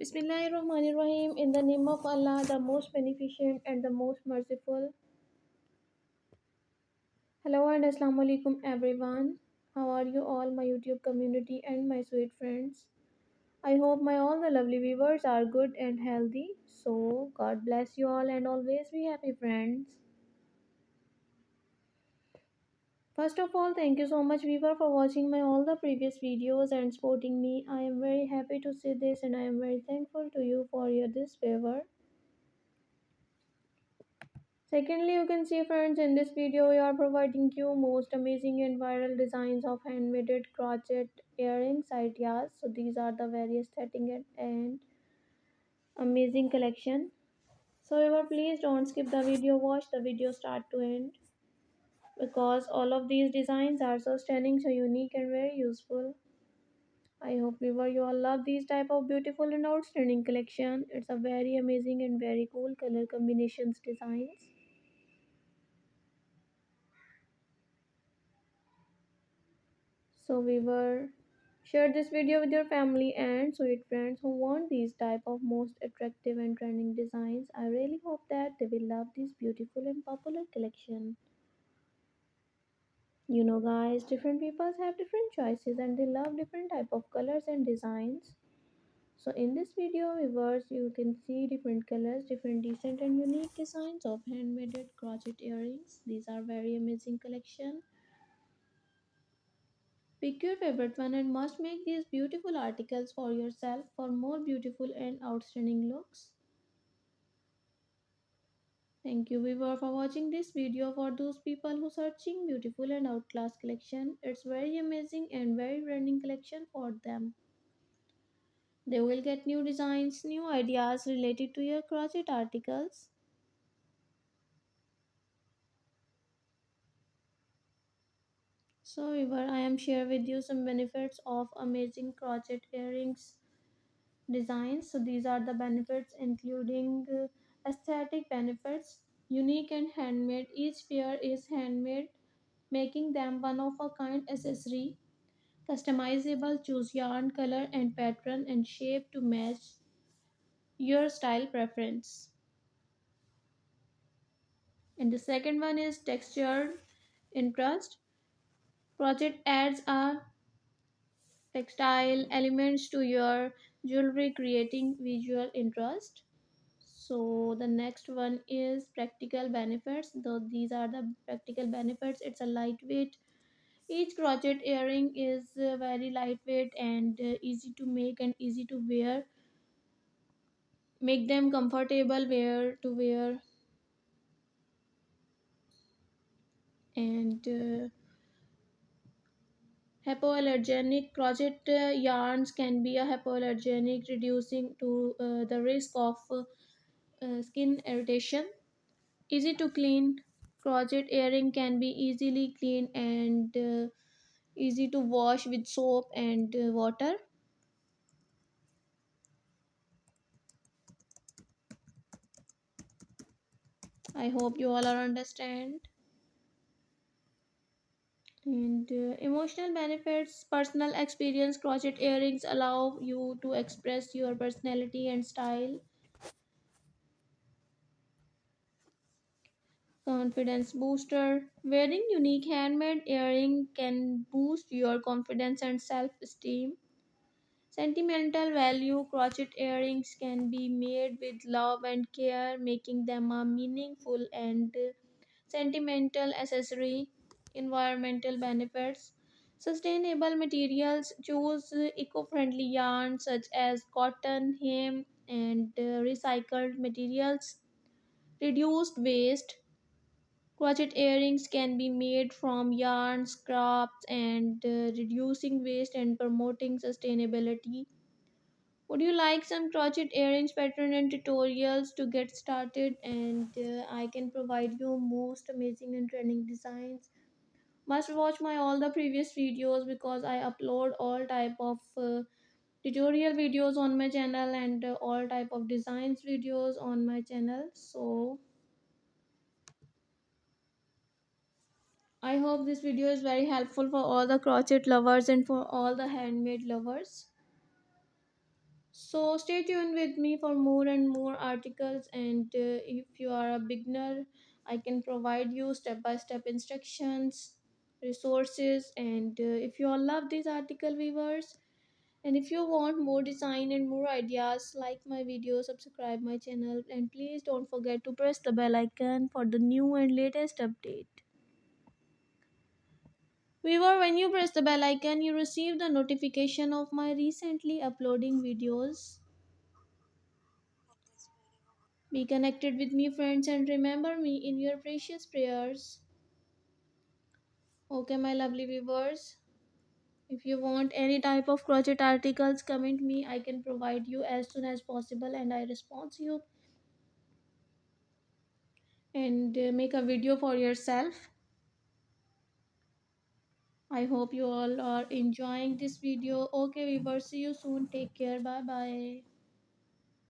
Bismillahirrahmanirrahim. In the name of Allah, the most beneficent and the most merciful. Hello and Assalamu alaikum everyone. How are you all, my YouTube community and my sweet friends? I hope my all the lovely viewers are good and healthy. So God bless you all and always be happy, friends. First of all, thank you so much viewer for watching my all the previous videos and supporting me. I am very happy to see this and I am very thankful to you for your this favor. Secondly, you can see friends, in this video we are providing you most amazing and viral designs of handmade crochet earrings ideas. So these are the various setting and amazing collection. So ever please don't skip the video, watch the video start to end because all of these designs are so stunning, so unique and very useful. I hope viewer you all love these type of beautiful and outstanding collection. It's a very amazing and very cool color combinations designs. So we were share this video with your family and sweet friends who want these type of most attractive and trending designs. I really hope that they will love this beautiful and popular collection. You know guys, different people have different choices and they love different type of colors and designs. So in this video viewers you can see different colors, different decent and unique designs of handmade crochet earrings. These are very amazing collection. Pick your favorite one and must make these beautiful articles for yourself for more beautiful and outstanding looks. Thank you viewer for watching this video. For those people who searching beautiful and outclass collection, it's very amazing and very trending collection for them. They will get new designs, new ideas related to your crochet articles. So viewer, I am share with you some benefits of amazing crochet earrings designs. So these are the benefits including aesthetic benefits, unique and handmade. Each pair is handmade, making them one of a kind accessory. Customizable, choose yarn, color and pattern and shape to match your style preference. And the second one is textured interest. Project adds a textile elements to your jewelry, creating visual interest. So the next one is practical benefits. Though these are the practical benefits, it's a lightweight. Each crochet earring is very lightweight and easy to make and easy to wear. Make them comfortable wear to wear and hypoallergenic. Crochet yarns can be a hypoallergenic, reducing to the risk of skin irritation. Easy to clean. Crochet earring can be easily cleaned and easy to wash with soap and water. I hope you all are understand. And emotional benefits, personal experience. Crochet earrings allow you to express your personality and style. Confidence booster. Wearing unique handmade earring can boost your confidence and self-esteem. Sentimental value. Crochet earrings can be made with love and care, making them a meaningful and sentimental accessory. Environmental benefits. Sustainable materials. Choose eco-friendly yarns such as cotton, hemp, and recycled materials. Reduced waste. Crochet earrings can be made from yarn, scraps, and reducing waste and promoting sustainability. Would you like some crochet earrings pattern and tutorials to get started? And I can provide you most amazing and trending designs. Must watch my all the previous videos because I upload all type of tutorial videos on my channel and all type of designs videos on my channel. So I hope this video is very helpful for all the crochet lovers and for all the handmade lovers. So stay tuned with me for more and more articles. And if you are a beginner, I can provide you step by step instructions, resources. And if you all love this article, viewers, and if you want more design and more ideas, like my video, subscribe my channel, and please don't forget to press the bell icon for the new and latest update. Viewer, when you press the bell icon, you receive the notification of my recently uploading videos. Be connected with me, friends, and remember me in your precious prayers. Okay, my lovely viewers. If you want any type of crochet articles, comment me. I can provide you as soon as possible, and I respond to you and make a video for yourself. I hope you all are enjoying this video. Okay, viewers, see you soon. Take care. Bye bye.